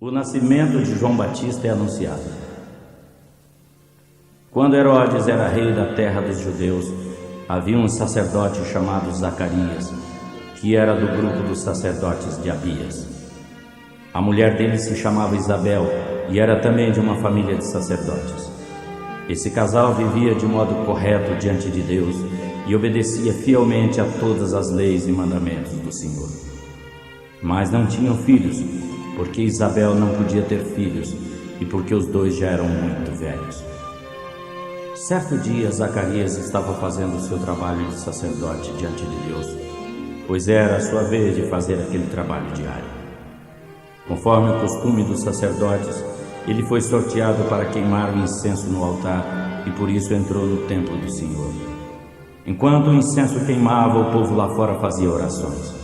O nascimento de João Batista é anunciado. Quando Herodes era rei da terra dos judeus, havia um sacerdote chamado Zacarias, que era do grupo dos sacerdotes de Abias. A mulher dele se chamava Isabel e era também de uma família de sacerdotes. Esse casal vivia de modo correto diante de Deus e obedecia fielmente a todas as leis e mandamentos do Senhor. Mas não tinham filhos, porque Isabel não podia ter filhos e porque os dois já eram muito velhos. Certo dia, Zacarias estava fazendo o seu trabalho de sacerdote diante de Deus, pois era a sua vez de fazer aquele trabalho diário. Conforme o costume dos sacerdotes, ele foi sorteado para queimar o incenso no altar e por isso entrou no templo do Senhor. Enquanto o incenso queimava, o povo lá fora fazia orações.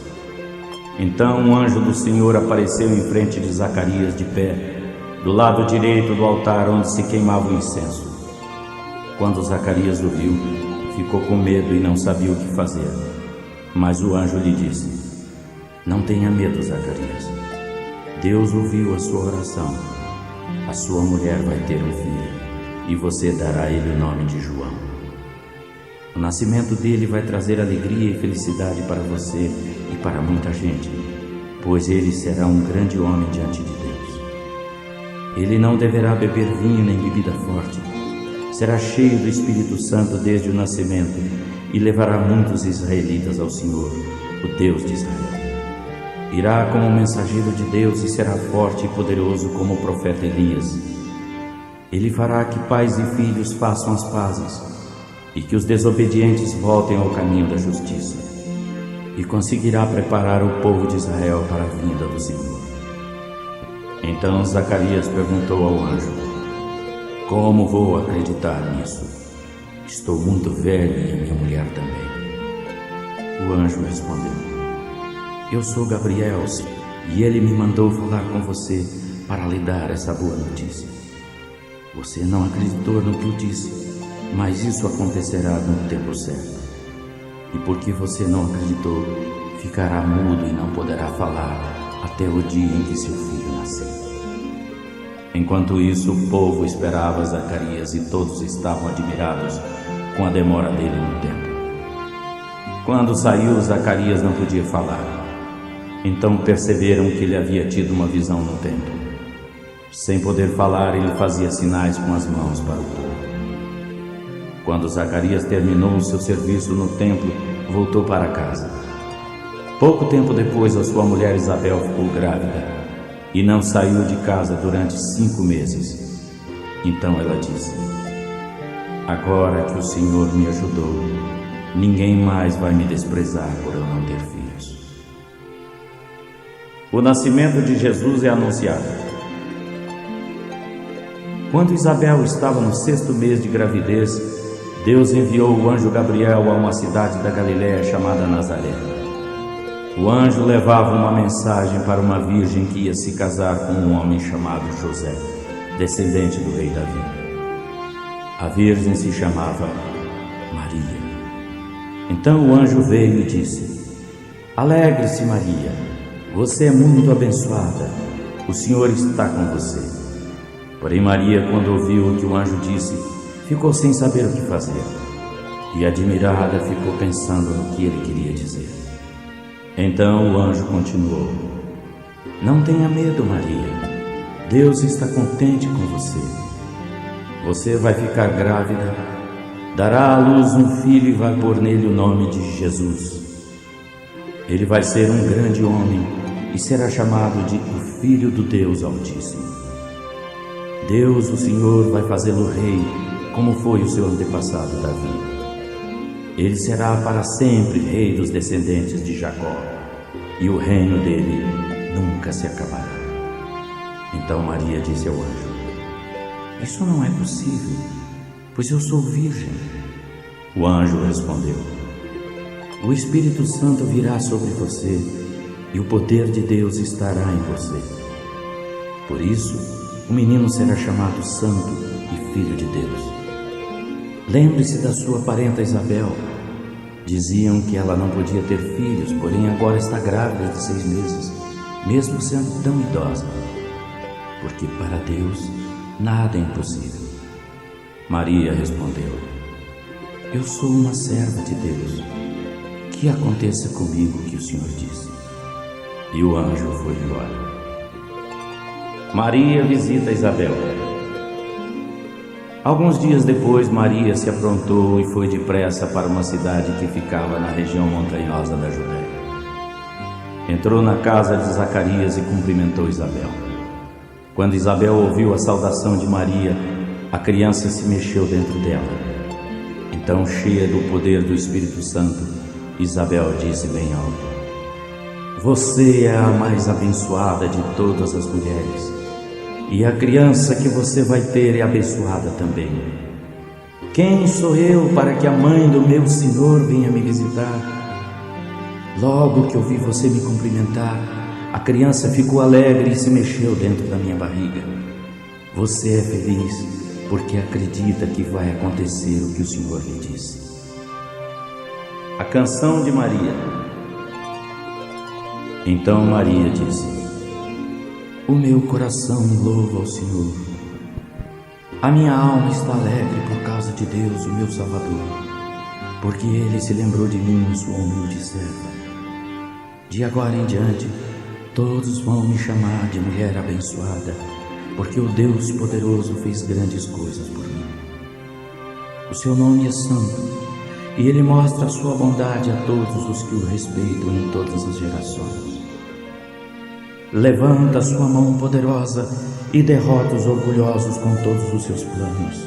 Então um anjo do Senhor apareceu em frente de Zacarias de pé, do lado direito do altar onde se queimava o incenso. Quando Zacarias o viu, ficou com medo e não sabia o que fazer. Mas o anjo lhe disse: "Não tenha medo, Zacarias. Deus ouviu a sua oração. A sua mulher vai ter um filho, e você dará a ele o nome de João. O nascimento dele vai trazer alegria e felicidade para você e para muita gente, pois ele será um grande homem diante de Deus. Ele não deverá beber vinho nem bebida forte. Será cheio do Espírito Santo desde o nascimento e levará muitos israelitas ao Senhor, o Deus de Israel. Irá como mensageiro de Deus e será forte e poderoso como o profeta Elias. Ele fará que pais e filhos façam as pazes e que os desobedientes voltem ao caminho da justiça, e conseguirá preparar o povo de Israel para a vinda do Senhor." Então Zacarias perguntou ao anjo: "Como vou acreditar nisso? Estou muito velho e a minha mulher também." O anjo respondeu: "Eu sou Gabriel, e ele me mandou falar com você para lhe dar essa boa notícia. Você não acreditou no que eu disse, mas isso acontecerá no tempo certo. E porque você não acreditou, ficará mudo e não poderá falar até o dia em que seu filho nascer." Enquanto isso, o povo esperava Zacarias e todos estavam admirados com a demora dele no templo. Quando saiu, Zacarias não podia falar. Então perceberam que ele havia tido uma visão no templo. Sem poder falar, ele fazia sinais com as mãos para o povo. Quando Zacarias terminou o seu serviço no templo, voltou para casa. Pouco tempo depois, a sua mulher Isabel ficou grávida e não saiu de casa durante 5 meses. Então ela disse: "Agora que o Senhor me ajudou, ninguém mais vai me desprezar por eu não ter filhos." O nascimento de Jesus é anunciado. Quando Isabel estava no 6º mês de gravidez, Deus enviou o anjo Gabriel a uma cidade da Galiléia chamada Nazaré. O anjo levava uma mensagem para uma virgem que ia se casar com um homem chamado José, descendente do rei Davi. A virgem se chamava Maria. Então o anjo veio e disse: "Alegre-se, Maria, você é muito abençoada, o Senhor está com você." Porém Maria, quando ouviu o que o anjo disse, ficou sem saber o que fazer, e admirada ficou pensando no que ele queria dizer. Então o anjo continuou: "Não tenha medo, Maria. Deus está contente com você. Você vai ficar grávida, dará à luz um filho e vai pôr nele o nome de Jesus. Ele vai ser um grande homem e será chamado de o Filho do Deus Altíssimo. Deus, o Senhor, vai fazê-lo rei, como foi o seu antepassado Davi. Ele será para sempre rei dos descendentes de Jacó, e o reino dele nunca se acabará." Então Maria disse ao anjo: "Isso não é possível, pois eu sou virgem." O anjo respondeu: "O Espírito Santo virá sobre você, e o poder de Deus estará em você. Por isso, o menino será chamado Santo e Filho de Deus. Lembre-se da sua parenta Isabel. Diziam que ela não podia ter filhos, porém agora está grávida de 6 meses, mesmo sendo tão idosa. porque para Deus nada é impossível. Maria respondeu: Eu sou uma serva de Deus, que aconteça comigo o que o Senhor disse. E o anjo foi embora. Maria visita Isabel. Alguns dias depois, Maria se aprontou e foi depressa para uma cidade que ficava na região montanhosa da Judéia. Entrou na casa de Zacarias e cumprimentou Isabel. Quando Isabel ouviu a saudação de Maria, a criança se mexeu dentro dela. Então, cheia do poder do Espírito Santo, Isabel disse bem alto: Você é a mais abençoada de todas as mulheres, e a criança que você vai ter é abençoada também. Quem sou eu para que a mãe do meu Senhor venha me visitar? Logo que ouvi você me cumprimentar, a criança ficou alegre e se mexeu dentro da minha barriga. Você é feliz porque acredita que vai acontecer o que o Senhor lhe disse. A canção de Maria. Então Maria disse: O meu coração louva ao Senhor. A minha alma está alegre por causa de Deus, o meu Salvador, porque Ele se lembrou de mim, sua humilde serva. De agora em diante, todos vão me chamar de mulher abençoada, porque o Deus poderoso fez grandes coisas por mim. O seu nome é santo, e Ele mostra a sua bondade a todos os que o respeitam em todas as gerações. Levanta a sua mão poderosa e derrota os orgulhosos com todos os seus planos.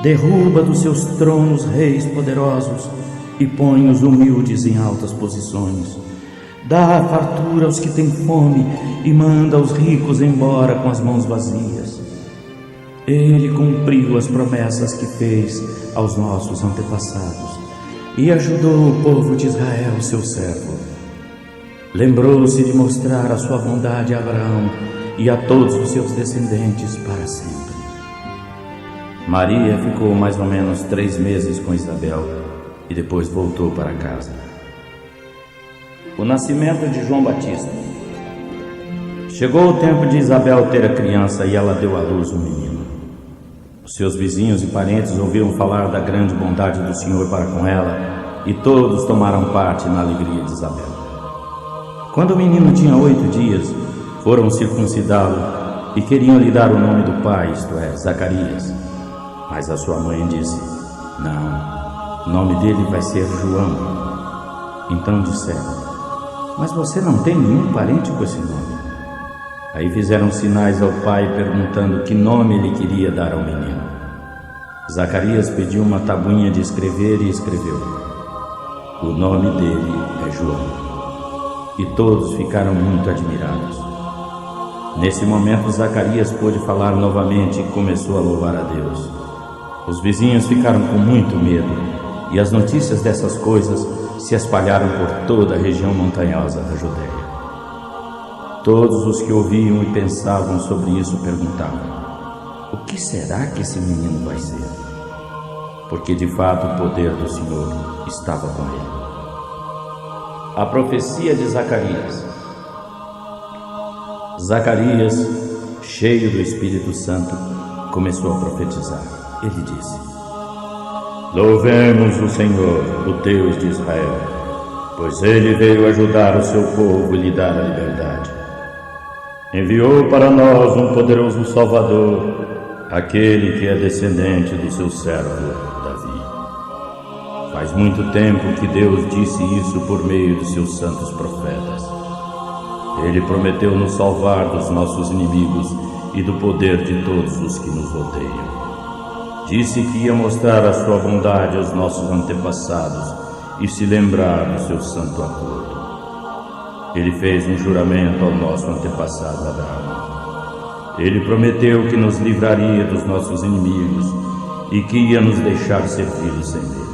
Derruba dos seus tronos reis poderosos e põe os humildes em altas posições. Dá fartura aos que têm fome e manda os ricos embora com as mãos vazias. Ele cumpriu as promessas que fez aos nossos antepassados e ajudou o povo de Israel, seu servo. Lembrou-se de mostrar a sua bondade a Abraão e a todos os seus descendentes para sempre. Maria ficou mais ou menos 3 meses com Isabel e depois voltou para casa. O nascimento de João Batista. Chegou o tempo de Isabel ter a criança e ela deu à luz um menino. Os seus vizinhos e parentes ouviram falar da grande bondade do Senhor para com ela e todos tomaram parte na alegria de Isabel. Quando o menino tinha 8 dias, foram circuncidá-lo e queriam lhe dar o nome do pai, isto é, Zacarias. Mas a sua mãe disse: Não, o nome dele vai ser João. Então disseram: Mas você não tem nenhum parente com esse nome. Aí fizeram sinais ao pai perguntando que nome ele queria dar ao menino. Zacarias pediu uma tabuinha de escrever e escreveu: O nome dele é João. E todos ficaram muito admirados. Nesse momento Zacarias pôde falar novamente e começou a louvar a Deus. Os vizinhos ficaram com muito medo e as notícias dessas coisas se espalharam por toda a região montanhosa da Judéia. Todos os que ouviam e pensavam sobre isso perguntavam: O que será que esse menino vai ser? Porque de fato o poder do Senhor estava com ele. A profecia de Zacarias. Zacarias, cheio do Espírito Santo, começou a profetizar. Ele disse: Louvemos o Senhor, o Deus de Israel, pois Ele veio ajudar o seu povo e lhe dar a liberdade. Enviou para nós um poderoso Salvador, aquele que é descendente do seu servo Davi. Faz muito tempo que Deus disse isso por meio de seus santos profetas. Ele prometeu nos salvar dos nossos inimigos e do poder de todos os que nos odeiam. Disse que ia mostrar a sua bondade aos nossos antepassados e se lembrar do seu santo acordo. Ele fez um juramento ao nosso antepassado Abraão. Ele prometeu que nos livraria dos nossos inimigos e que ia nos deixar servi-lo sem medo.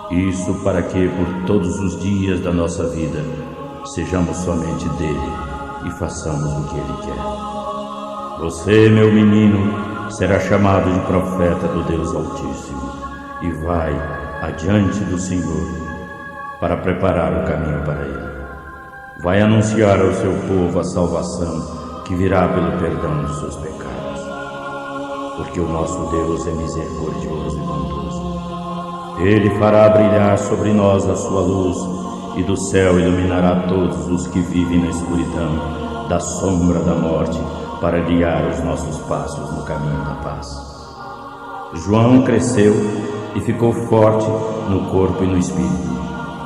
Isso para que, por todos os dias da nossa vida, sejamos somente dele e façamos o que ele quer. Você, meu menino, será chamado de profeta do Deus Altíssimo e vai adiante do Senhor para preparar o caminho para ele. Vai anunciar ao seu povo a salvação que que virá pelo perdão dos seus pecados. Porque o nosso Deus é misericordioso e bondoso. Ele fará brilhar sobre nós a sua luz, e do céu iluminará todos os que vivem na escuridão da sombra da morte, para guiar os nossos passos no caminho da paz. João cresceu e ficou forte no corpo e no espírito,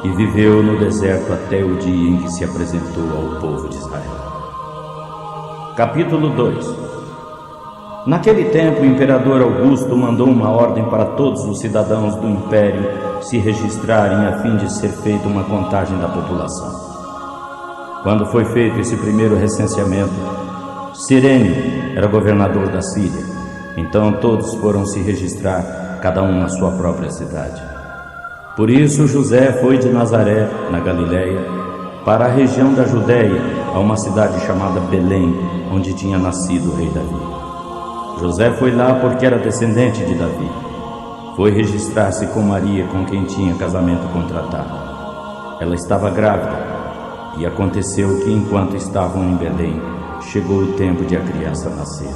e viveu no deserto até o dia em que se apresentou ao povo de Israel. Capítulo 2. Naquele tempo, o imperador Augusto mandou uma ordem para todos os cidadãos do império se registrarem a fim de ser feita uma contagem da população. Quando foi feito esse primeiro recenseamento, Cirênio era governador da Síria. Então todos foram se registrar, cada um na sua própria cidade. Por isso José foi de Nazaré, na Galiléia, para a região da Judéia, a uma cidade chamada Belém, onde tinha nascido o rei Davi. José foi lá porque era descendente de Davi. Foi registrar-se com Maria, com quem tinha casamento contratado. Ela estava grávida, e aconteceu que enquanto estavam em Belém, chegou o tempo de a criança nascer.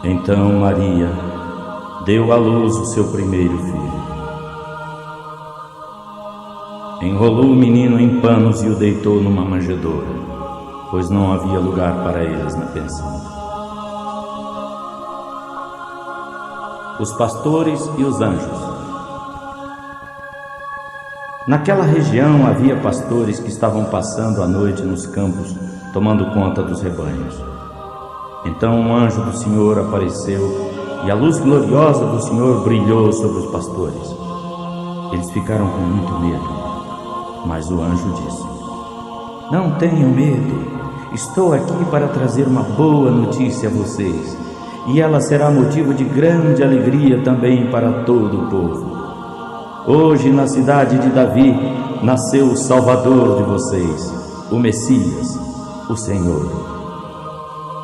Então Maria deu à luz o seu primeiro filho. Enrolou o menino em panos e o deitou numa manjedoura, pois não havia lugar para eles na pensão. Os pastores e os anjos. Naquela região havia pastores que estavam passando a noite nos campos, tomando conta dos rebanhos. Então um anjo do Senhor apareceu, e a luz gloriosa do Senhor brilhou sobre os pastores. Eles ficaram com muito medo, mas o anjo disse: "Não tenham medo, estou aqui para trazer uma boa notícia a vocês, e ela será motivo de grande alegria também para todo o povo. Hoje, na cidade de Davi, nasceu o Salvador de vocês, o Messias, o Senhor.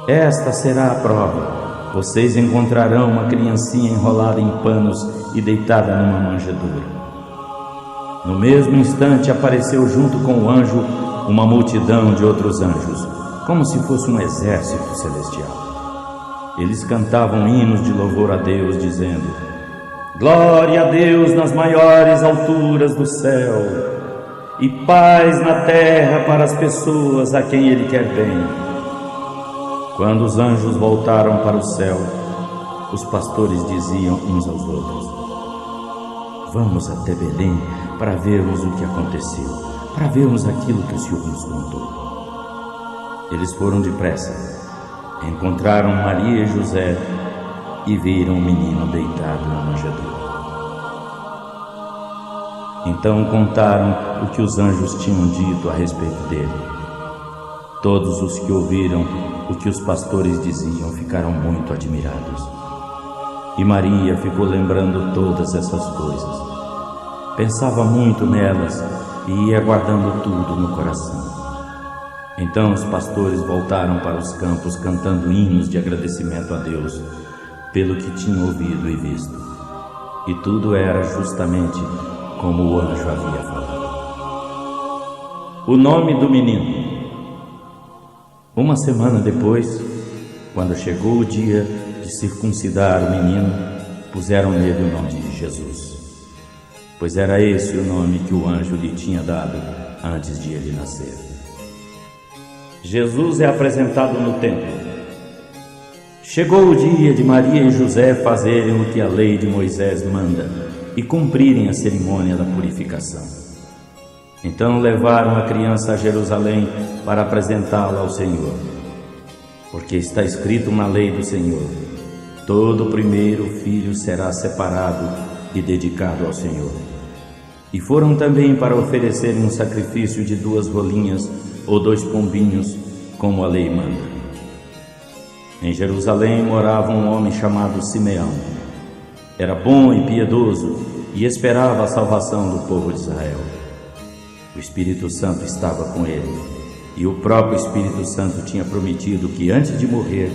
Esta será a prova. Vocês encontrarão uma criancinha enrolada em panos e deitada numa manjedoura." No mesmo instante apareceu junto com o anjo uma multidão de outros anjos, como se fosse um exército celestial. Eles cantavam hinos de louvor a Deus, dizendo: "Glória a Deus nas maiores alturas do céu, e paz na terra para as pessoas a quem Ele quer bem." Quando os anjos voltaram para o céu, os pastores diziam uns aos outros: "Vamos até Belém para vermos o que aconteceu, para vermos aquilo que o Senhor nos contou." Eles foram depressa, encontraram Maria e José e viram o menino deitado na manjedoura. Então contaram o que os anjos tinham dito a respeito dele. Todos os que ouviram o que os pastores diziam ficaram muito admirados. E Maria ficou lembrando todas essas coisas. Pensava muito nelas e ia guardando tudo no coração. Então os pastores voltaram para os campos cantando hinos de agradecimento a Deus pelo que tinham ouvido e visto. E tudo era justamente como o anjo havia falado. O nome do menino. Uma semana depois, quando chegou o dia de circuncidar o menino, puseram nele o nome de Jesus, pois era esse o nome que o anjo lhe tinha dado antes de ele nascer. Jesus é apresentado no templo. Chegou o dia de Maria e José fazerem o que a lei de Moisés manda e cumprirem a cerimônia da purificação. Então levaram a criança a Jerusalém para apresentá-la ao Senhor, porque está escrito na lei do Senhor: todo primeiro filho será separado e dedicado ao Senhor. E foram também para oferecerem um sacrifício de 2 rolinhas ou 2 pombinhos, como a lei manda. Em Jerusalém morava um homem chamado Simeão. Era bom e piedoso e esperava a salvação do povo de Israel. O Espírito Santo estava com ele, e o próprio Espírito Santo tinha prometido que antes de morrer,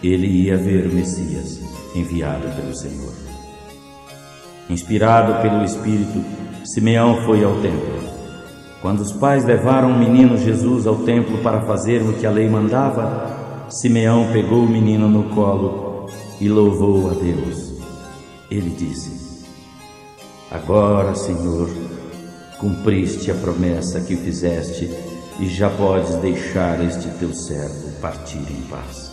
ele ia ver o Messias, enviado pelo Senhor. Inspirado pelo Espírito, Simeão foi ao templo. Quando os pais levaram o menino Jesus ao templo para fazer o que a lei mandava, Simeão pegou o menino no colo e louvou a Deus. Ele disse: Agora, Senhor, cumpriste a promessa que fizeste e já podes deixar este teu servo partir em paz.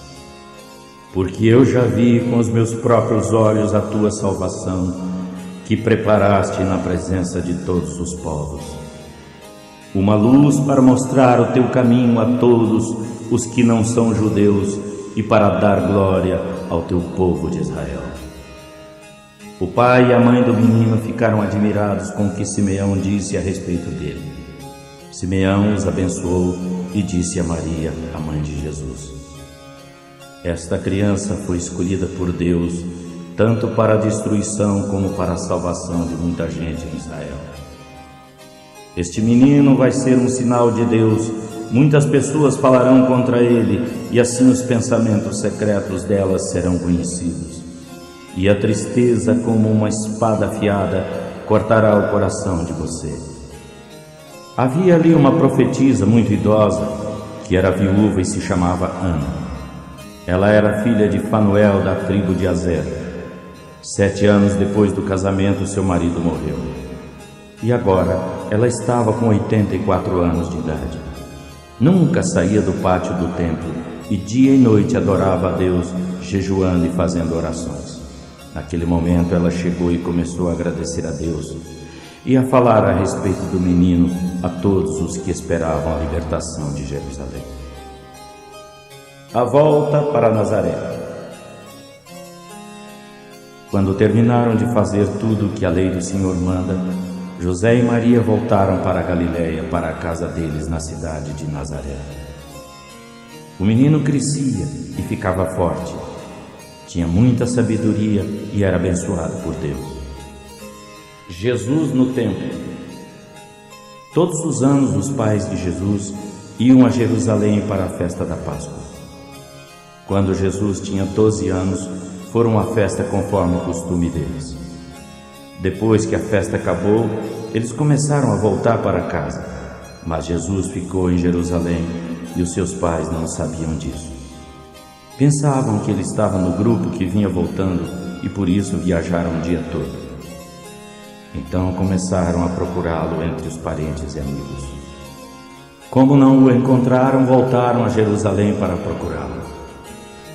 Porque eu já vi com os meus próprios olhos a tua salvação, que preparaste na presença de todos os povos. Uma luz para mostrar o teu caminho a todos os que não são judeus e para dar glória ao teu povo de Israel. O pai e a mãe do menino ficaram admirados com o que Simeão disse a respeito dele. Simeão os abençoou e disse a Maria, a mãe de Jesus: Esta criança foi escolhida por Deus, tanto para a destruição como para a salvação de muita gente em Israel. Este menino vai ser um sinal de Deus. Muitas pessoas falarão contra ele, e assim os pensamentos secretos delas serão conhecidos. E a tristeza, como uma espada afiada, cortará o coração de você. Havia ali uma profetisa muito idosa, que era viúva e se chamava Ana. Ela era filha de Fanuel, da tribo de Azer. 7 anos depois do casamento, seu marido morreu. E agora ela estava com 84 anos de idade. Nunca saía do pátio do templo e dia e noite adorava a Deus, jejuando e fazendo orações. Naquele momento ela chegou e começou a agradecer a Deus e a falar a respeito do menino a todos os que esperavam a libertação de Jerusalém. A volta para Nazaré. Quando terminaram de fazer tudo o que a lei do Senhor manda, José e Maria voltaram para a Galiléia, para a casa deles na cidade de Nazaré. O menino crescia e ficava forte. Tinha muita sabedoria e era abençoado por Deus. Jesus no templo. Todos os anos os pais de Jesus iam a Jerusalém para a festa da Páscoa. Quando Jesus tinha 12 anos, foram à festa conforme o costume deles. Depois que a festa acabou, eles começaram a voltar para casa, mas Jesus ficou em Jerusalém e os seus pais não sabiam disso. Pensavam que ele estava no grupo que vinha voltando e por isso viajaram o dia todo. Então começaram a procurá-lo entre os parentes e amigos. Como não o encontraram, voltaram a Jerusalém para procurá-lo.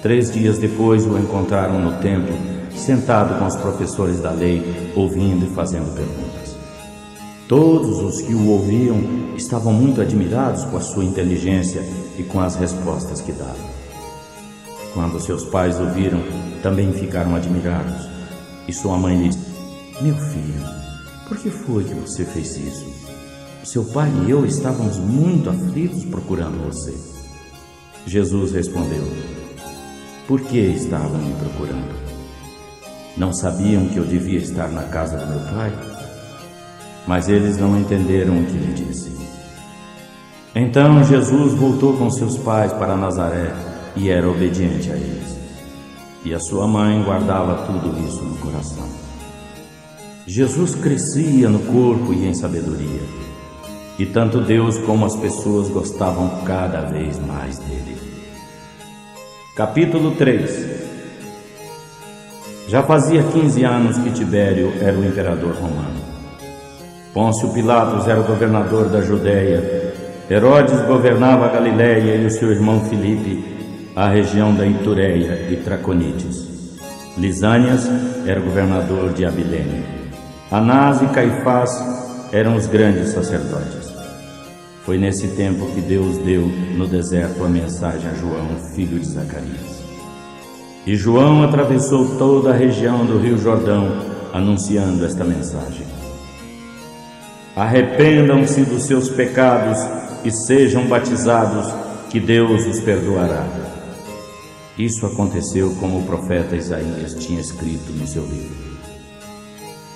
3 dias depois o encontraram no templo, sentado com os professores da lei, ouvindo e fazendo perguntas. Todos os que o ouviam estavam muito admirados com a sua inteligência e com as respostas que dava. Quando seus pais o viram, também ficaram admirados. E sua mãe lhe disse: Meu filho, por que foi que você fez isso? Seu pai e eu estávamos muito aflitos procurando você. Jesus respondeu: Por que estavam me procurando? Não sabiam que eu devia estar na casa do meu pai? Mas eles não entenderam o que lhe disse. Então Jesus voltou com seus pais para Nazaré e era obediente a eles. E a sua mãe guardava tudo isso no coração. Jesus crescia no corpo e em sabedoria, e tanto Deus como as pessoas gostavam cada vez mais dele. Capítulo 3. Já fazia 15 anos que Tibério era o imperador romano. Pôncio Pilatos era o governador da Judéia. Herodes governava a Galiléia e o seu irmão Filipe a região da Itureia e Traconites. Lisânias era governador de Abilene. Anás e Caifás eram os grandes sacerdotes. Foi nesse tempo que Deus deu no deserto a mensagem a João, filho de Zacarias. E João atravessou toda a região do Rio Jordão, anunciando esta mensagem: Arrependam-se dos seus pecados e sejam batizados, que Deus os perdoará. Isso aconteceu como o profeta Isaías tinha escrito no seu livro.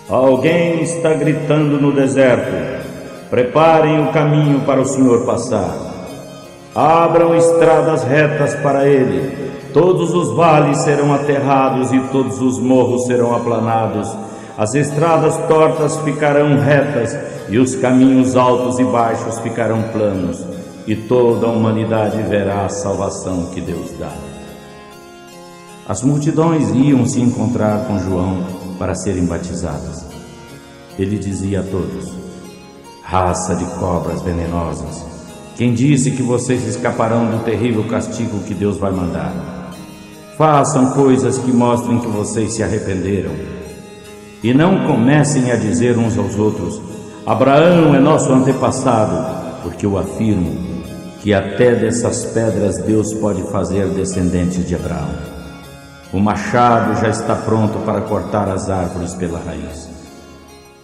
Alguém está gritando no deserto: Preparem o caminho para o Senhor passar. Abram estradas retas para ele. Todos os vales serão aterrados e todos os morros serão aplanados. as estradas tortas ficarão retas, e os caminhos altos e baixos ficarão planos, e toda a humanidade verá a salvação que Deus dá. As multidões iam se encontrar com João para serem batizadas. Ele dizia a todos: raça de cobras venenosas, quem disse que vocês escaparão do terrível castigo que Deus vai mandar? Façam coisas que mostrem que vocês se arrependeram. E não comecem a dizer uns aos outros: Abraão é nosso antepassado, porque eu afirmo que até dessas pedras Deus pode fazer descendentes de Abraão. O machado já está pronto para cortar as árvores pela raiz.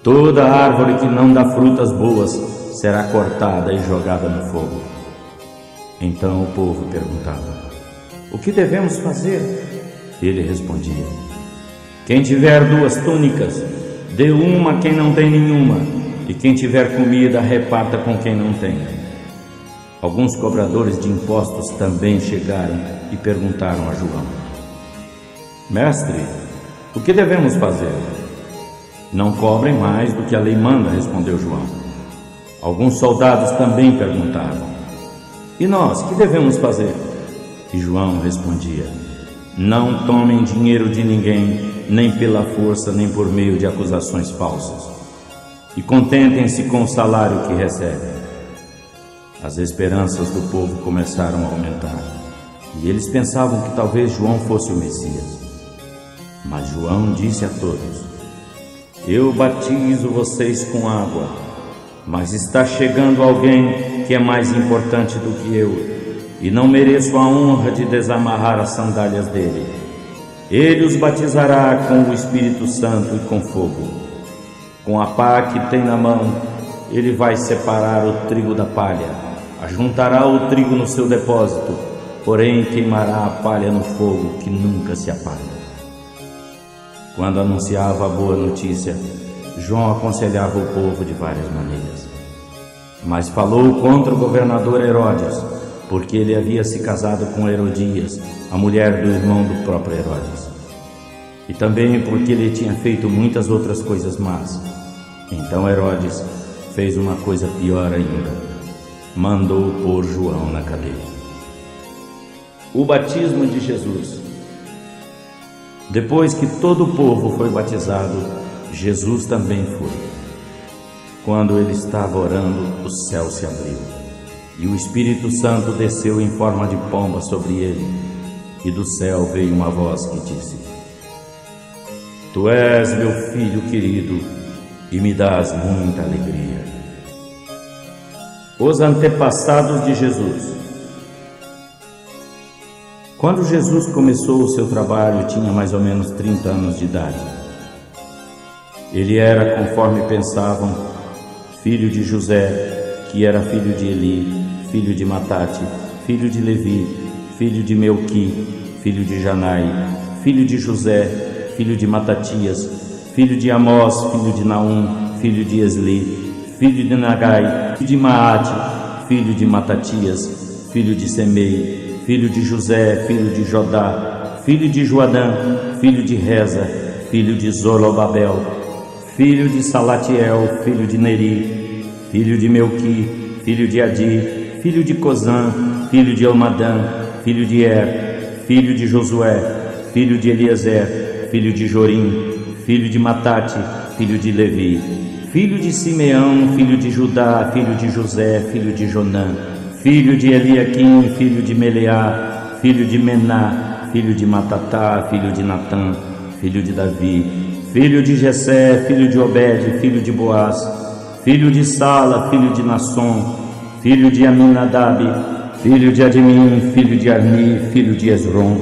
Toda árvore que não dá frutas boas será cortada e jogada no fogo. Então o povo perguntava: o que devemos fazer? Ele respondia: quem tiver 2 túnicas, dê uma a quem não tem nenhuma, e quem tiver comida, reparta com quem não tem. Alguns cobradores de impostos também chegaram e perguntaram a João: mestre, o que devemos fazer? Não cobrem mais do que a lei manda, respondeu João. Alguns soldados também perguntavam: e nós, que devemos fazer? E João respondia: não tomem dinheiro de ninguém, nem pela força, nem por meio de acusações falsas, e contentem-se com o salário que recebem. As esperanças do povo começaram a aumentar, e eles pensavam que talvez João fosse o Messias. Mas João disse a todos: eu batizo vocês com água, mas está chegando alguém que é mais importante do que eu, e não mereço a honra de desamarrar as sandálias dele. Ele os batizará com o Espírito Santo e com fogo. Com a pá que tem na mão, ele vai separar o trigo da palha, ajuntará o trigo no seu depósito, porém queimará a palha no fogo que nunca se apaga. Quando anunciava a boa notícia, João aconselhava o povo de várias maneiras. Mas falou contra o governador Herodes, porque ele havia se casado com Herodias, a mulher do irmão do próprio Herodes. E também porque ele tinha feito muitas outras coisas más. Então Herodes fez uma coisa pior ainda: mandou pôr João na cadeia. O batismo de Jesus. Depois que todo o povo foi batizado, Jesus também foi. Quando ele estava orando, o céu se abriu, e o Espírito Santo desceu em forma de pomba sobre ele, e do céu veio uma voz que disse: tu és meu filho querido, e me dás muita alegria. Os antepassados de Jesus. Quando Jesus começou o seu trabalho, tinha mais ou menos 30 anos de idade. Ele era, conforme pensavam, filho de José, que era filho de Eli, filho de Matate, filho de Levi, filho de Melqui, filho de Janai, filho de José, filho de Matatias, filho de Amós, filho de Naum, filho de Esli, filho de Nagai, filho de Maate, filho de Matatias, filho de Semei, filho de José, filho de Jodá, filho de Joadã, filho de Reza, filho de Zorobabel, filho de Salatiel, filho de Neri, filho de Melqui, filho de Adi, filho de Cozã, filho de Elmadã, filho de filho de Josué, filho de Eliezer, filho de Jorim, filho de Matate, filho de Levi, filho de Simeão, filho de Judá, filho de José, filho de Jonã, filho de Eliaquim, filho de Meleá, filho de Mená, filho de Matatá, filho de Natã, filho de Davi, filho de Jessé, filho de Obed, filho de Boaz, filho de Sala, filho de Nasson, filho de Aminadab, filho de Admim, filho de Arni, filho de Esrom,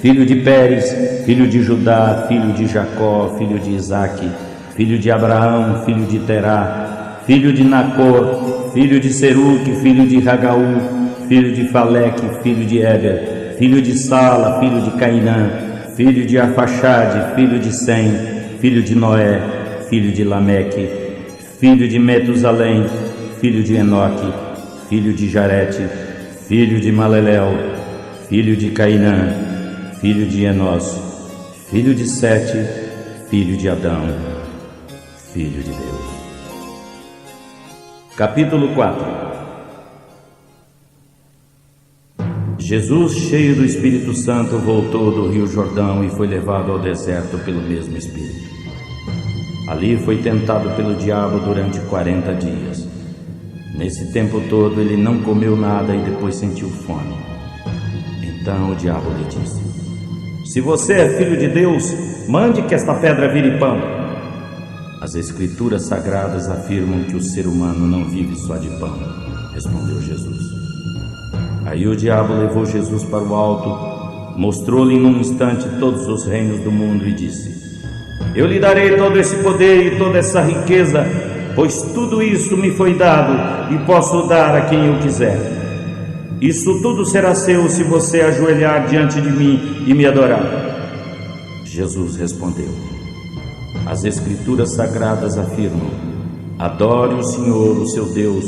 filho de Pérez, filho de Judá, filho de Jacó, filho de Isaque, filho de Abraão, filho de Terá, filho de Nacor, filho de Seruque, filho de Ragaú, filho de Faleque, filho de Éber, filho de Sala, filho de Cainã, filho de Arfaxade, filho de Sem, filho de Noé, filho de Lameque, filho de Metusalém, filho de Enoque, filho de Jarete, filho de Maleléu, filho de Cainã, filho de Enós, filho de Sete, filho de Adão, Filho de Deus. Capítulo 4. Jesus, cheio do Espírito Santo, voltou do Rio Jordão e foi levado ao deserto pelo mesmo Espírito. Ali foi tentado pelo diabo durante 40 dias. Nesse tempo todo ele não comeu nada e depois sentiu fome. Então o diabo lhe disse: se você é filho de Deus, mande que esta pedra vire pão. As Escrituras Sagradas afirmam que o ser humano não vive só de pão, respondeu Jesus. Aí o diabo levou Jesus para o alto, mostrou-lhe num instante todos os reinos do mundo e disse: eu lhe darei todo esse poder e toda essa riqueza, pois tudo isso me foi dado e posso dar a quem eu quiser. Isso tudo será seu se você ajoelhar diante de mim e me adorar. Jesus respondeu: as Escrituras Sagradas afirmam: adore o Senhor, o seu Deus,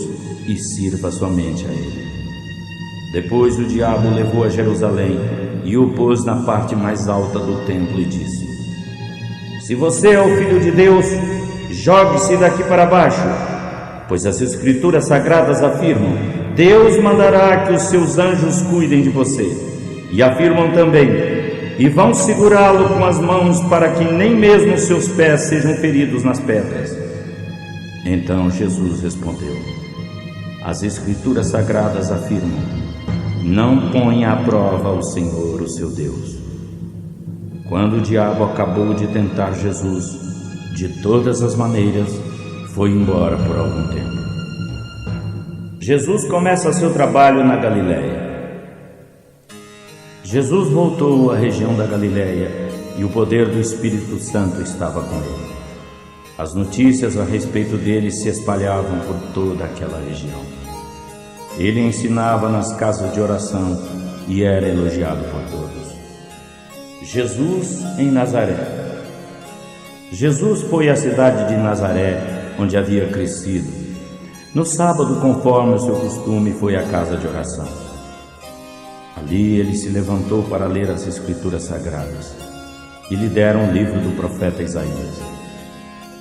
e sirva somente a Ele. Depois o diabo o levou a Jerusalém e o pôs na parte mais alta do templo e disse: se você é o Filho de Deus, jogue-se daqui para baixo, pois as Escrituras Sagradas afirmam: Deus mandará que os seus anjos cuidem de você. E afirmam também: e vão segurá-lo com as mãos para que nem mesmo os seus pés sejam feridos nas pedras. Então Jesus respondeu: as Escrituras Sagradas afirmam: não ponha à prova o Senhor, o seu Deus. Quando o diabo acabou de tentar Jesus, de todas as maneiras, foi embora por algum tempo. Jesus começa seu trabalho na Galileia. Jesus voltou à região da Galileia e o poder do Espírito Santo estava com ele. As notícias a respeito dele se espalhavam por toda aquela região. Ele ensinava nas casas de oração e era elogiado por todos. Jesus em Nazaré. Jesus foi à cidade de Nazaré, onde havia crescido. No sábado, conforme o seu costume, foi à casa de oração. Ali ele se levantou para ler as Escrituras Sagradas e lhe deram o livro do profeta Isaías.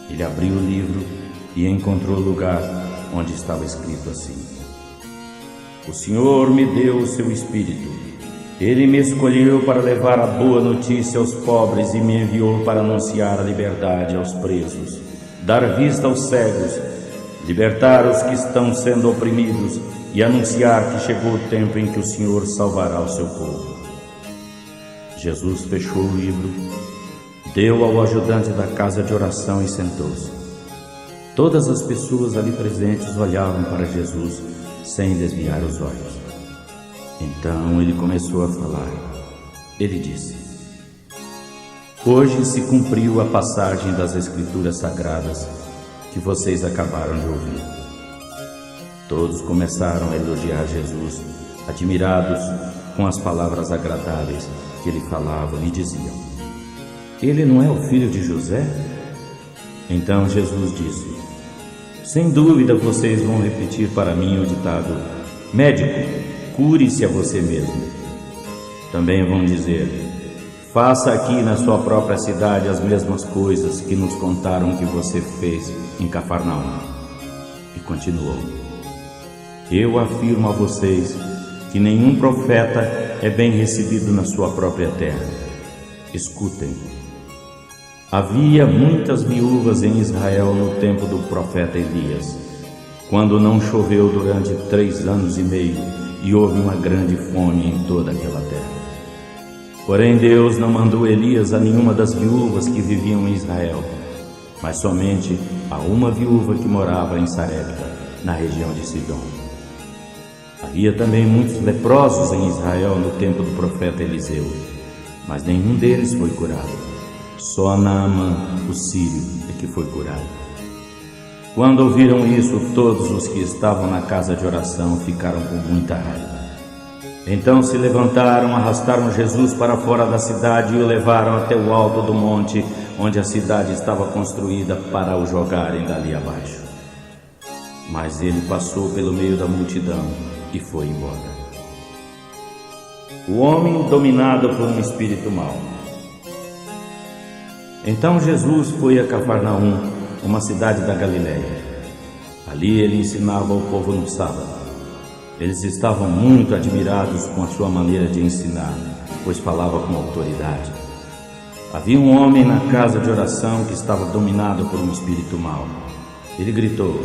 Ele abriu o livro e encontrou o lugar onde estava escrito assim: o Senhor me deu o seu Espírito. Ele me escolheu para levar a boa notícia aos pobres e me enviou para anunciar a liberdade aos presos, dar vista aos cegos, libertar os que estão sendo oprimidos e anunciar que chegou o tempo em que o Senhor salvará o seu povo. Jesus fechou o livro, deu ao ajudante da casa de oração e sentou-se. Todas as pessoas ali presentes olhavam para Jesus sem desviar os olhos. Então ele começou a falar. Ele disse: hoje se cumpriu a passagem das Escrituras Sagradas que vocês acabaram de ouvir. Todos começaram a elogiar Jesus, admirados com as palavras agradáveis que ele falava, e diziam: ele não é o filho de José? Então Jesus disse: sem dúvida vocês vão repetir para mim o ditado: médico, cure-se a você mesmo. Também vão dizer: faça aqui na sua própria cidade as mesmas coisas que nos contaram que você fez em Cafarnaum. E continuou: eu afirmo a vocês que nenhum profeta é bem recebido na sua própria terra. Escutem. Havia muitas viúvas em Israel no tempo do profeta Elias, quando não choveu durante 3 anos e meio e houve uma grande fome em toda aquela terra. Porém Deus não mandou Elias a nenhuma das viúvas que viviam em Israel, mas somente a uma viúva que morava em Sarepta, na região de Sidom. Havia também muitos leprosos em Israel no tempo do profeta Eliseu, mas nenhum deles foi curado. Só Naamã, o sírio, é que foi curado. Quando ouviram isso, todos os que estavam na casa de oração ficaram com muita raiva. Então se levantaram, arrastaram Jesus para fora da cidade e o levaram até o alto do monte, onde a cidade estava construída, para o jogarem dali abaixo. Mas ele passou pelo meio da multidão e foi embora. O homem dominado por um espírito mau. Então Jesus foi a Cafarnaum uma cidade da Galileia. Ali ele ensinava o povo no sábado. Eles estavam muito admirados com a sua maneira de ensinar, pois falava com autoridade. Havia um homem na casa de oração que estava dominado por um espírito mau. Ele gritou: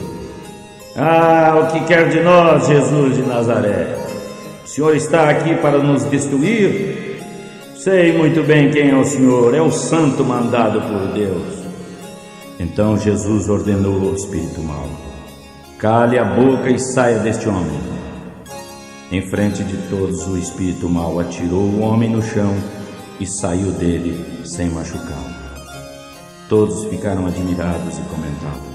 o que quer de nós, Jesus de Nazaré? O Senhor está aqui para nos destruir? Sei muito bem quem é o Senhor, é o santo mandado por Deus. Então Jesus ordenou ao espírito mau: cale a boca e saia deste homem. Em frente de todos, o espírito mau atirou o homem no chão e saiu dele sem machucá-lo. Todos ficaram admirados e comentavam: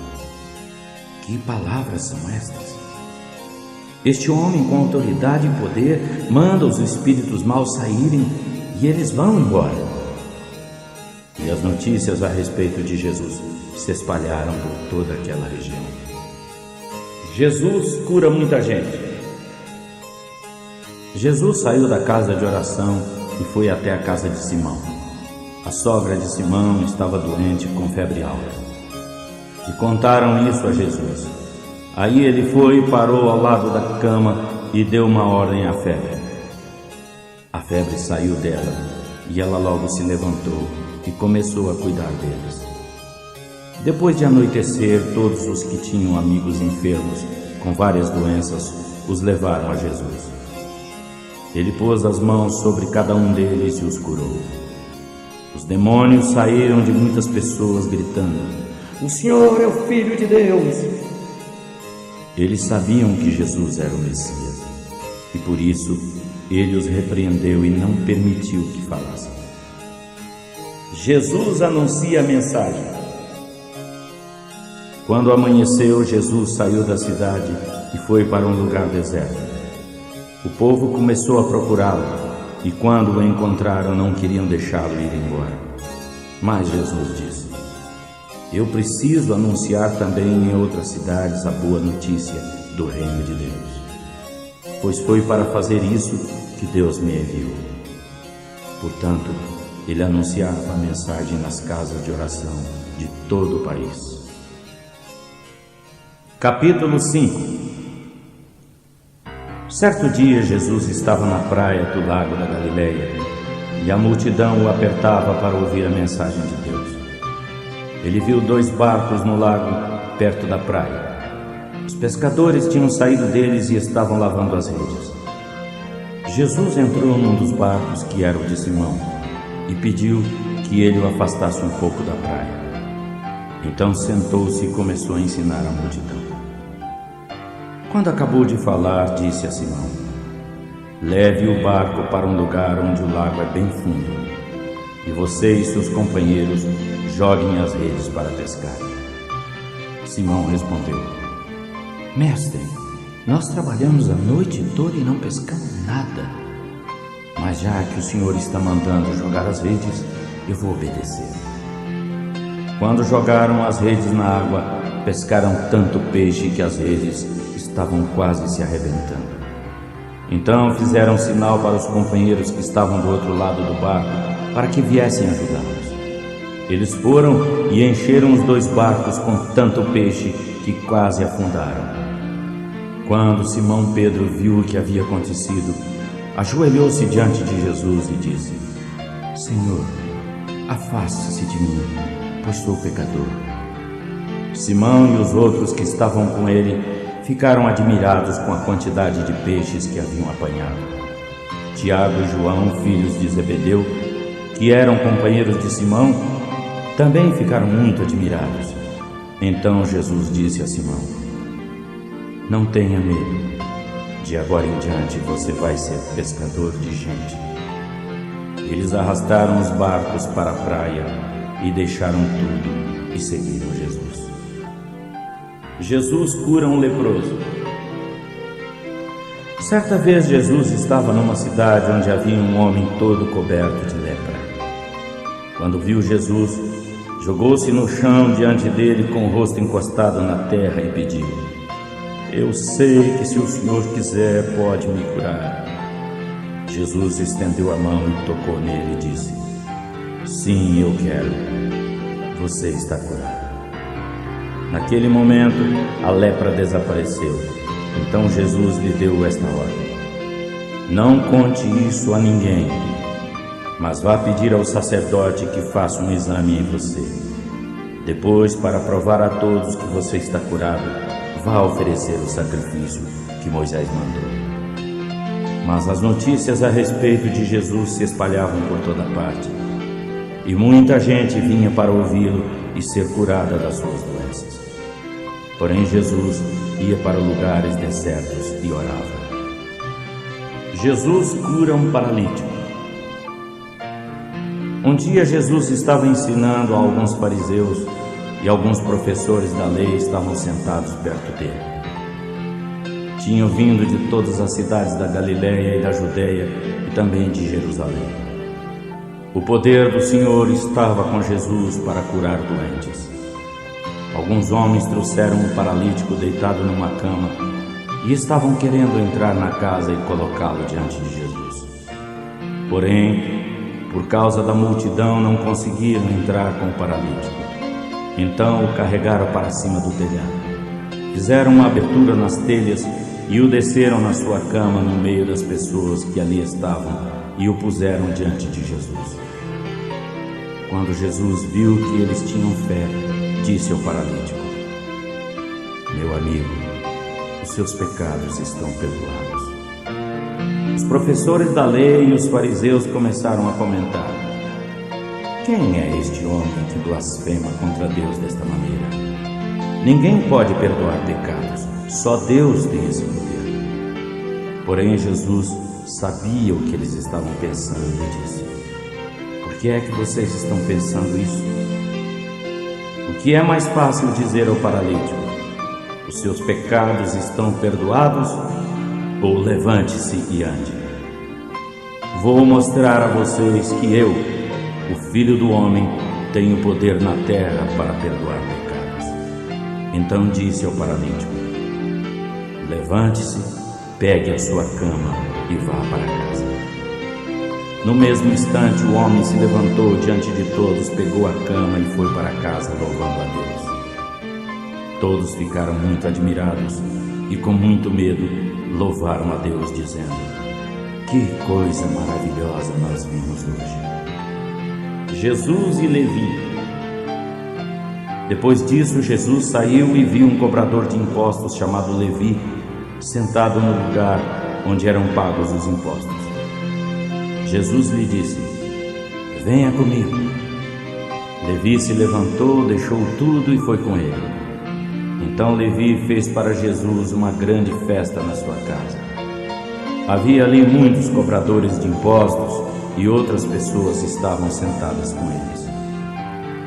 que palavras são estas? Este homem, com autoridade e poder, manda os espíritos maus saírem e eles vão embora. E as notícias a respeito de Jesus se espalharam por toda aquela região. Jesus cura muita gente. Jesus saiu da casa de oração e foi até a casa de Simão. A sogra de Simão estava doente com febre alta. E contaram isso a Jesus. Aí ele foi e parou ao lado da cama e deu uma ordem à febre. A febre saiu dela e ela logo se levantou e começou a cuidar deles. Depois de anoitecer, todos os que tinham amigos enfermos com várias doenças os levaram a Jesus. Ele pôs as mãos sobre cada um deles e os curou. Os demônios saíram de muitas pessoas gritando: o Senhor é o Filho de Deus. Eles sabiam que Jesus era o Messias e por isso ele os repreendeu e não permitiu que falassem. Jesus anuncia a mensagem. Quando amanheceu, Jesus saiu da cidade e foi para um lugar deserto. O povo começou a procurá-lo e quando o encontraram não queriam deixá-lo ir embora. Mas Jesus disse: eu preciso anunciar também em outras cidades a boa notícia do reino de Deus, pois foi para fazer isso que Deus me enviou. Portanto, ele anunciava a mensagem nas casas de oração de todo o país. Capítulo 5. Certo dia, Jesus estava na praia do lago da Galileia e a multidão o apertava para ouvir a mensagem de Deus. Ele viu 2 barcos no lago, perto da praia. Os pescadores tinham saído deles e estavam lavando as redes. Jesus entrou num dos barcos, que era o de Simão, e pediu que ele o afastasse um pouco da praia. Então sentou-se e começou a ensinar a multidão. Quando acabou de falar, disse a Simão: leve o barco para um lugar onde o lago é bem fundo, e você e seus companheiros joguem as redes para pescar. Simão respondeu: mestre, nós trabalhamos a noite toda e não pescamos nada. Mas já que o Senhor está mandando jogar as redes, eu vou obedecer. Quando jogaram as redes na água, pescaram tanto peixe que as redes estavam quase se arrebentando. Então fizeram sinal para os companheiros que estavam do outro lado do barco, para que viessem ajudá-los. Eles foram e encheram os 2 barcos com tanto peixe que quase afundaram. Quando Simão Pedro viu o que havia acontecido, ajoelhou-se diante de Jesus e disse: Senhor, afaste-se de mim, pois sou pecador. Simão e os outros que estavam com ele ficaram admirados com a quantidade de peixes que haviam apanhado. Tiago e João, filhos de Zebedeu, que eram companheiros de Simão, também ficaram muito admirados. Então Jesus disse a Simão: não tenha medo, de agora em diante você vai ser pescador de gente. Eles arrastaram os barcos para a praia e deixaram tudo e seguiram Jesus. Jesus cura um leproso. Certa vez Jesus estava numa cidade onde havia um homem todo coberto de lepra. Quando viu Jesus, jogou-se no chão diante dele com o rosto encostado na terra e pediu: eu sei que se o Senhor quiser pode me curar. Jesus estendeu a mão e tocou nele e disse: sim, eu quero. Você está curado. Naquele momento, a lepra desapareceu. Então Jesus lhe deu esta ordem: não conte isso a ninguém, mas vá pedir ao sacerdote que faça um exame em você. Depois, para provar a todos que você está curado, vá oferecer o sacrifício que Moisés mandou. Mas as notícias a respeito de Jesus se espalhavam por toda parte, e muita gente vinha para ouvi-lo e ser curada das suas doenças. Porém, Jesus ia para lugares desertos e orava. Jesus cura um paralítico. Um dia Jesus estava ensinando a alguns fariseus e alguns professores da lei estavam sentados perto dele. Tinham vindo de todas as cidades da Galileia e da Judeia e também de Jerusalém. O poder do Senhor estava com Jesus para curar doentes. Alguns homens trouxeram um paralítico deitado numa cama e estavam querendo entrar na casa e colocá-lo diante de Jesus. Porém, por causa da multidão, não conseguiram entrar com o paralítico. Então o carregaram para cima do telhado. Fizeram uma abertura nas telhas e o desceram na sua cama no meio das pessoas que ali estavam e o puseram diante de Jesus. Quando Jesus viu que eles tinham fé, disse ao paralítico: meu amigo, os seus pecados estão perdoados. Os professores da lei e os fariseus começaram a comentar: quem é este homem que blasfema contra Deus desta maneira? Ninguém pode perdoar pecados, só Deus tem esse poder. Porém, Jesus sabia o que eles estavam pensando e disse: por que é que vocês estão pensando isso? O que é mais fácil dizer ao paralítico: os seus pecados estão perdoados, ou levante-se e ande? Vou mostrar a vocês que eu, o Filho do Homem, tenho poder na terra para perdoar pecados. Então disse ao paralítico: levante-se, pegue a sua cama e vá para casa. No mesmo instante, o homem se levantou diante de todos, pegou a cama e foi para casa, louvando a Deus. Todos ficaram muito admirados e, com muito medo, louvaram a Deus, dizendo: que coisa maravilhosa nós vimos hoje. Jesus e Levi. Depois disso, Jesus saiu e viu um cobrador de impostos chamado Levi sentado no lugar onde eram pagos os impostos. Jesus lhe disse: venha comigo. Levi se levantou, deixou tudo e foi com ele. Então Levi fez para Jesus uma grande festa na sua casa. Havia ali muitos cobradores de impostos e outras pessoas estavam sentadas com eles.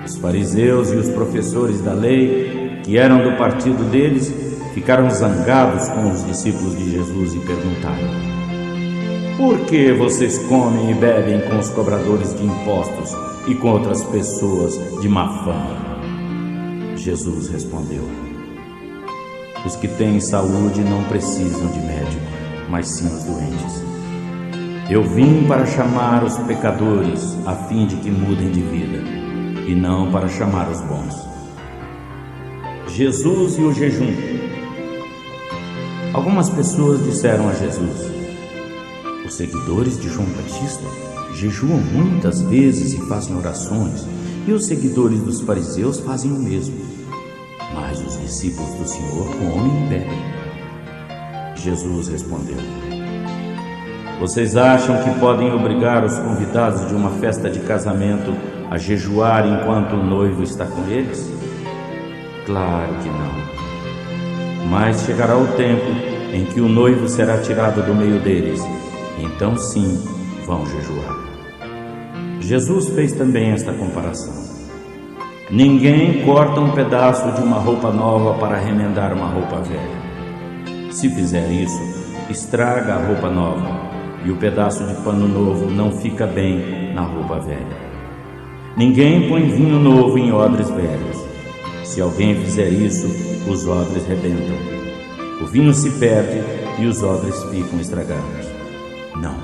Os fariseus e os professores da lei, que eram do partido deles, ficaram zangados com os discípulos de Jesus e perguntaram: por que vocês comem e bebem com os cobradores de impostos e com outras pessoas de má fama? Jesus respondeu: os que têm saúde não precisam de médico, mas sim os doentes. Eu vim para chamar os pecadores a fim de que mudem de vida, e não para chamar os bons. Jesus e o jejum. Algumas pessoas disseram a Jesus: os seguidores de João Batista jejuam muitas vezes e fazem orações, e os seguidores dos fariseus fazem o mesmo. Mas os discípulos do Senhor comem e bebem. Jesus respondeu: vocês acham que podem obrigar os convidados de uma festa de casamento a jejuar enquanto o noivo está com eles? Claro que não. Mas chegará o tempo em que o noivo será tirado do meio deles. Então sim, vão jejuar. Jesus fez também esta comparação: ninguém corta um pedaço de uma roupa nova para remendar uma roupa velha. Se fizer isso, estraga a roupa nova, e o pedaço de pano novo não fica bem na roupa velha. Ninguém põe vinho novo em odres velhos. Se alguém fizer isso, os odres rebentam. O vinho se perde e os odres ficam estragados. Não.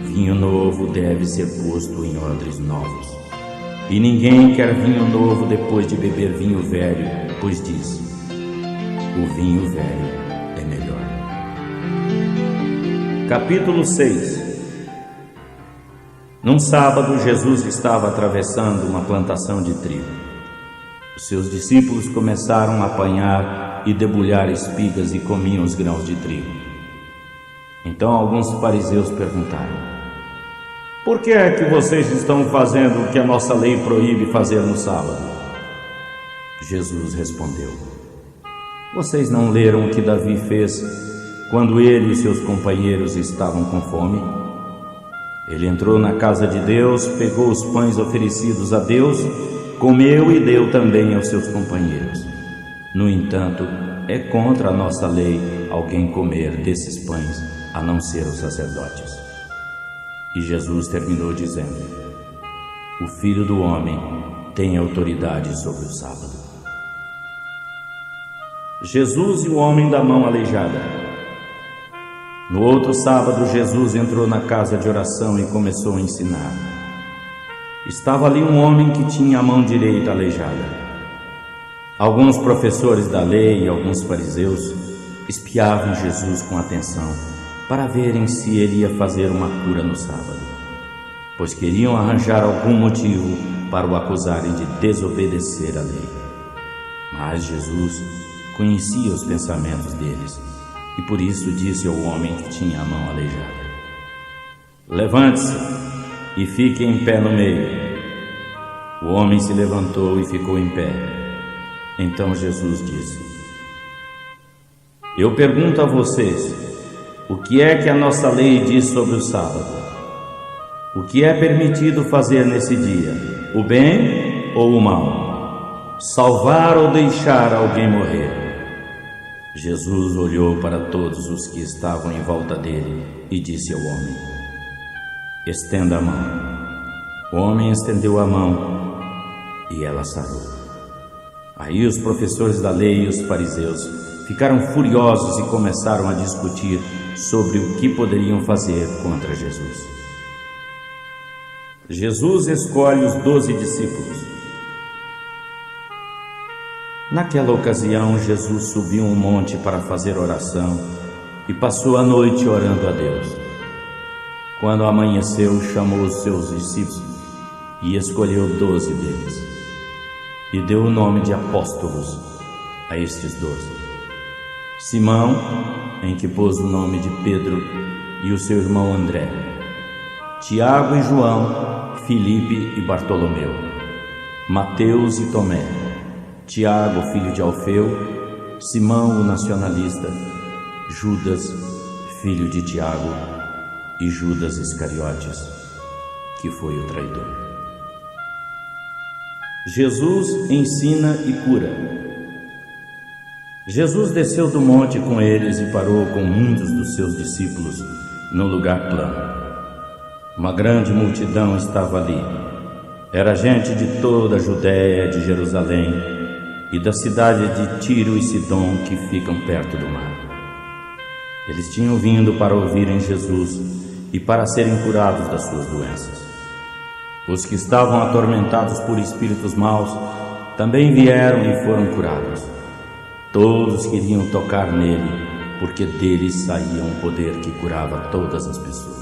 Vinho novo deve ser posto em odres novos. E ninguém quer vinho novo depois de beber vinho velho, pois disse: o vinho velho é melhor. Capítulo 6. Num sábado, Jesus estava atravessando uma plantação de trigo. Os seus discípulos começaram a apanhar e debulhar espigas e comiam os grãos de trigo. Então alguns fariseus perguntaram: por que é que vocês estão fazendo o que a nossa lei proíbe fazer no sábado? Jesus respondeu: vocês não leram o que Davi fez quando ele e seus companheiros estavam com fome? Ele entrou na casa de Deus, pegou os pães oferecidos a Deus, comeu e deu também aos seus companheiros. No entanto, é contra a nossa lei alguém comer desses pães, a não ser os sacerdotes. E Jesus terminou dizendo: o Filho do Homem tem autoridade sobre o sábado. Jesus e o homem da mão aleijada. No outro sábado, Jesus entrou na casa de oração e começou a ensinar. Estava ali um homem que tinha a mão direita aleijada. Alguns professores da lei e alguns fariseus espiavam Jesus com atenção para verem se ele ia fazer uma cura no sábado, pois queriam arranjar algum motivo para o acusarem de desobedecer à lei. Mas Jesus conhecia os pensamentos deles e por isso disse ao homem que tinha a mão aleijada: levante-se e fique em pé no meio. O homem se levantou e ficou em pé. Então Jesus disse: eu pergunto a vocês, o que é que a nossa lei diz sobre o sábado? O que é permitido fazer nesse dia? O bem ou o mal? Salvar ou deixar alguém morrer? Jesus olhou para todos os que estavam em volta dele e disse ao homem: estenda a mão. O homem estendeu a mão e ela sarou. Aí os professores da lei e os fariseus ficaram furiosos e começaram a discutir sobre o que poderiam fazer contra Jesus. Jesus escolhe os 12 discípulos. Naquela ocasião, Jesus subiu um monte para fazer oração e passou a noite orando a Deus. Quando amanheceu, chamou os seus discípulos e escolheu 12 deles, e deu o nome de apóstolos a estes 12. Simão, em que pôs o nome de Pedro, e o seu irmão André, Tiago e João, Filipe e Bartolomeu, Mateus e Tomé, Tiago, filho de Alfeu, Simão, o nacionalista, Judas, filho de Tiago, e Judas Iscariotes, que foi o traidor. Jesus ensina e cura. Jesus desceu do monte com eles e parou com muitos dos seus discípulos no lugar plano. Uma grande multidão estava ali. Era gente de toda a Judéia, de Jerusalém e da cidade de Tiro e Sidom, que ficam perto do mar. Eles tinham vindo para ouvirem Jesus e para serem curados das suas doenças. Os que estavam atormentados por espíritos maus também vieram e foram curados. Todos queriam tocar nele, porque dele saía um poder que curava todas as pessoas.